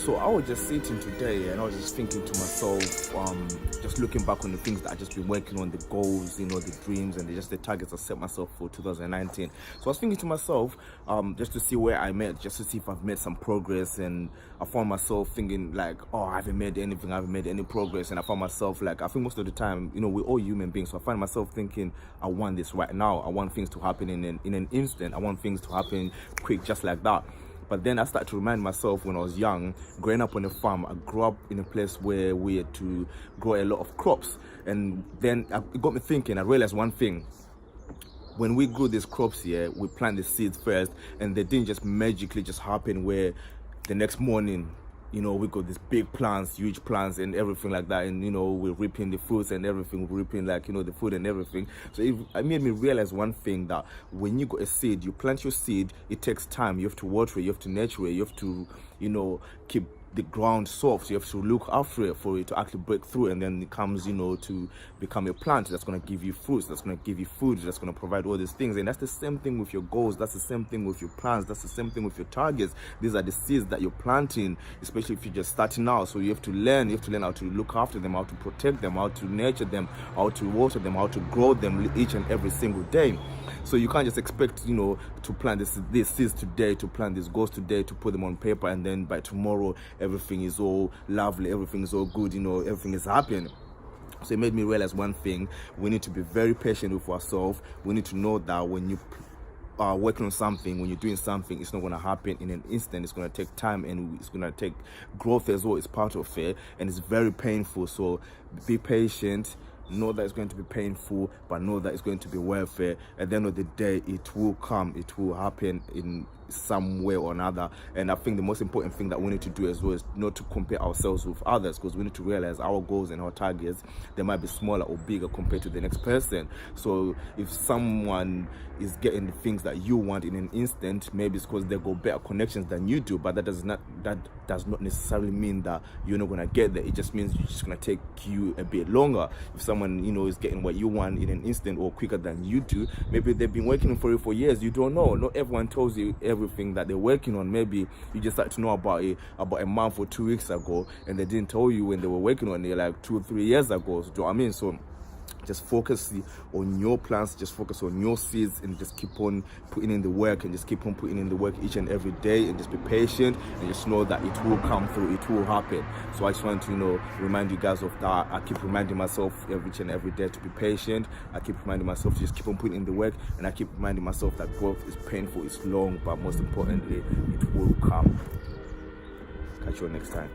So I was just sitting today and I was just thinking to myself, just looking back on the things that I just been working on, the goals, the dreams and the targets I set myself for 2019. So I was thinking to myself, just to see where I met, just to see if I've made some progress. And I found myself thinking like, oh, I haven't made anything, I haven't made any progress. And I found myself like, I think most of the time, we're all human beings. So I find myself thinking, I want this right now. I want things to happen in an instant. I want things to happen quick, just like that. But then I started to remind myself when I was young, growing up on a farm, I grew up in a place where we had to grow a lot of crops. And then it got me thinking, I realized one thing. When we grew these crops here, we plant the seeds first, and they didn't just magically just happen where the next morning, we got these big plants, huge plants and everything like that. And, we're reaping the fruits and everything, we're reaping the food and everything. So it made me realize one thing, that when you got a seed, you plant your seed, it takes time. You have to water it, you have to nurture it, you have to, keep the ground soft. You have to look after it for it to actually break through, and then it comes, to become a plant that's going to give you fruits, that's going to give you food, that's going to provide all these things. And that's the same thing with your goals, that's the same thing with your plans, that's the same thing with your targets. These are the seeds that you're planting, especially if you're just starting out. So you have to learn how to look after them, how to protect them, how to nurture them, how to water them, how to grow them each and every single day. So you can't just expect, to plant these seeds today, to plant these goals today, to put them on paper, and then by tomorrow everything is all lovely, everything is all good, everything is happening. So it made me realize one thing: we need to be very patient with ourselves. We need to know that when you are working on something, when you're doing something, it's not going to happen in an instant. It's going to take time, and it's going to take growth as well. It's part of it, and it's very painful. So be patient. Know that it's going to be painful, but know that it's going to be worth it. At the end of the day, it will come, it will happen in some way or another. And I think the most important thing that we need to do as well is not to compare ourselves with others, because we need to realize our goals and our targets, they might be smaller or bigger compared to the next person. So if someone is getting the things that you want in an instant, maybe it's because they got better connections than you do, but that does not necessarily mean that you're not going to get there. It just means it's just going to take you a bit longer. If someone is getting what you want in an instant or quicker than you do, maybe they've been working for it for years. You don't know. Not everyone tells you everything that they're working on. Maybe you just start to know about it about a month or 2 weeks ago, and they didn't tell you when they were working on it like 2 or 3 years ago. So, do you know what I mean? So just focus on your plans, just focus on your seeds, and just keep on putting in the work, and just keep on putting in the work each and every day, and just be patient, and just know that it will come through, it will happen. So I just want to remind you guys of that. I keep reminding myself each and every day to be patient. I keep reminding myself to just keep on putting in the work, and I keep reminding myself that growth is painful, it's long, but most importantly, it will come. Catch you next time.